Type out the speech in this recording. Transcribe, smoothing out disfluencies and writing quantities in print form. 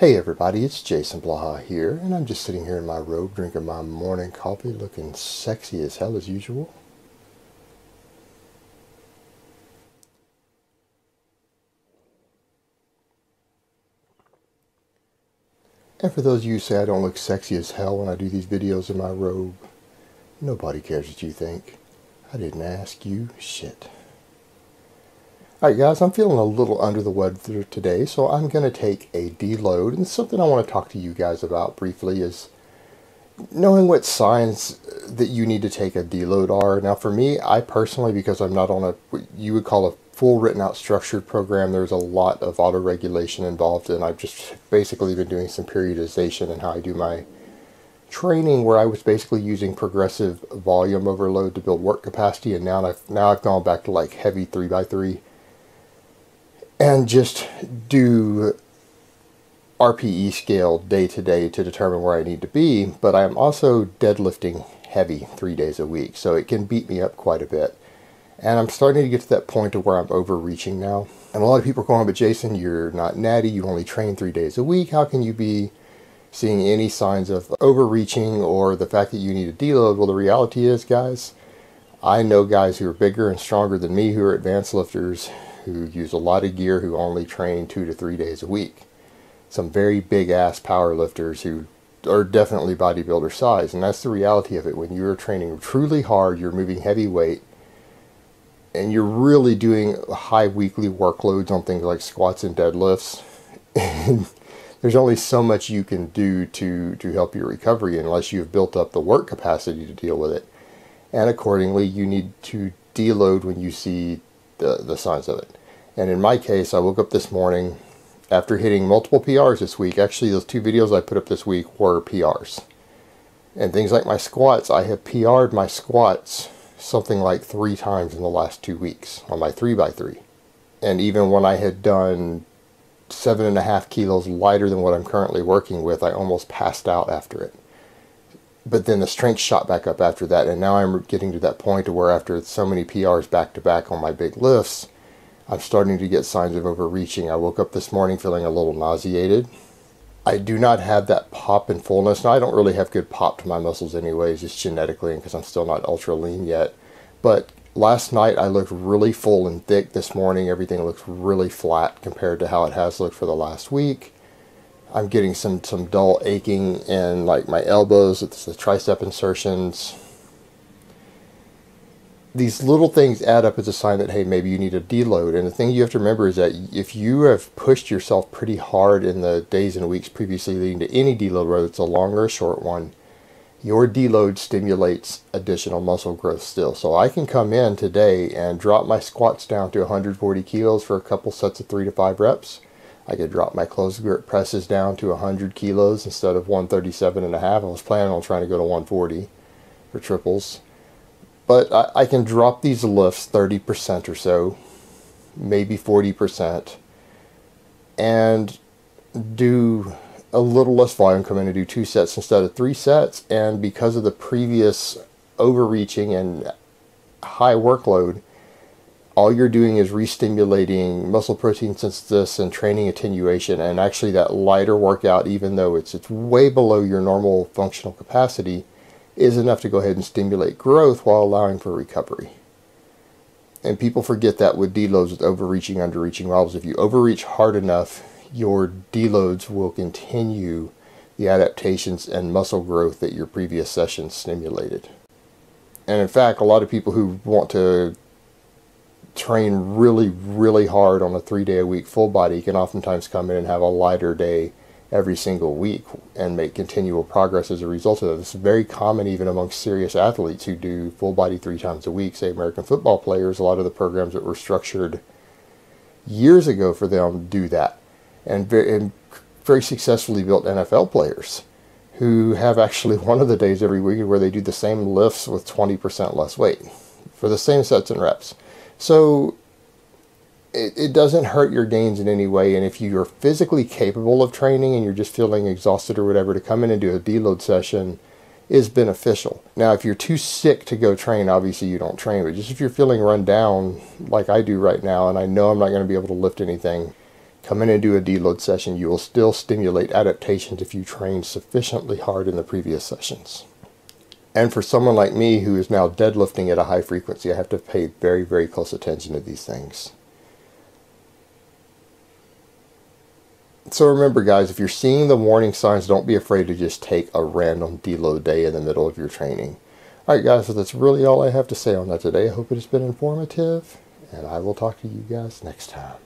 Hey everybody, it's Jason Blaha here, and I'm just sitting here in my robe drinking my morning coffee looking sexy as hell as usual. And for those of you who say I don't look sexy as hell when I do these videos in my robe, nobody cares what you think. I didn't ask you shit. Alright guys, I'm feeling a little under the weather today, so I'm going to take a deload, and something I want to talk to you guys about briefly is knowing what signs that you need to take a deload are. Now for me, I personally, because I'm not on what you would call a full written out structured program, there's a lot of auto regulation involved, and I've just basically been doing some periodization in how I do my training, where I was basically using progressive volume overload to build work capacity, and now I've gone back to like heavy 3x3 and just do RPE scale day to day to determine where I need to be. But I am also deadlifting heavy 3 days a week, so it can beat me up quite a bit. And I'm starting to get to that point of where I'm overreaching now. And a lot of people are going, but Jason, you're not natty, you only train 3 days a week. How can you be seeing any signs of overreaching or the fact that you need a deload? Well, the reality is, guys, I know guys who are bigger and stronger than me who are advanced lifters, who use a lot of gear, who only train 2 to 3 days a week. Some very big ass power lifters who are definitely bodybuilder size, and that's the reality of it. When you're training truly hard, you're moving heavy weight, and you're really doing high weekly workloads on things like squats and deadlifts, and there's only so much you can do to help your recovery unless you've built up the work capacity to deal with it. And accordingly, you need to deload when you see the signs of it. And in my case, I woke up this morning after hitting multiple PRs this week. Actually, those 2 videos I put up this week were PRs. And things like my squats, I have PR'd my squats something like 3 times in the last 2 weeks on my 3x3. And even when I had done 7.5 kilos lighter than what I'm currently working with, I almost passed out after it. But then the strength shot back up after that, and now I'm getting to that point where after so many PRs back to back on my big lifts, I'm starting to get signs of overreaching. I woke up this morning feeling a little nauseated. I do not have that pop and fullness. Now, I don't really have good pop to my muscles anyways, just genetically, because I'm still not ultra lean yet. But last night I looked really full and thick. This morning everything looks really flat compared to how it has looked for the last week. I'm getting some dull aching in like my elbows, it's the tricep insertions. These little things add up as a sign that, hey, maybe you need a deload. And the thing you have to remember is that if you have pushed yourself pretty hard in the days and weeks previously leading to any deload, whether it's a long or a short one, your deload stimulates additional muscle growth still. So I can come in today and drop my squats down to 140 kilos for a couple sets of 3 to 5 reps. I could drop my closed grip presses down to 100 kilos instead of 137.5. I was planning on trying to go to 140 for triples. But I can drop these lifts 30% or so, maybe 40%, and do a little less volume, come in and do 2 sets instead of 3 sets. And because of the previous overreaching and high workload, all you're doing is re-stimulating muscle protein synthesis and training attenuation. And actually that lighter workout, even though it's way below your normal functional capacity, is enough to go ahead and stimulate growth while allowing for recovery. And people forget that with deloads, with overreaching, underreaching levels. If you overreach hard enough, your deloads will continue the adaptations and muscle growth that your previous sessions stimulated. And in fact, a lot of people who want to train really, really hard on a 3-day-a-week full body can oftentimes come in and have a lighter day every single week and make continual progress as a result of that. This is very common even amongst serious athletes who do full body 3 times a week. Say American football players, a lot of the programs that were structured years ago for them do that. And very successfully built NFL players who have actually one of the days every week where they do the same lifts with 20% less weight for the same sets and reps. So it doesn't hurt your gains in any way. And if you're physically capable of training and you're just feeling exhausted or whatever, to come in and do a deload session is beneficial. Now, if you're too sick to go train, obviously you don't train. But just if you're feeling run down like I do right now, and I know I'm not going to be able to lift anything, Come in and do a deload session. You will still stimulate adaptations if you trained sufficiently hard in the previous sessions. And for someone like me who is now deadlifting at a high frequency, I have to pay very, very close attention to these things. So remember, guys, if you're seeing the warning signs, don't be afraid to just take a random deload day in the middle of your training. Alright guys, so that's really all I have to say on that today. I hope it has been informative, and I will talk to you guys next time.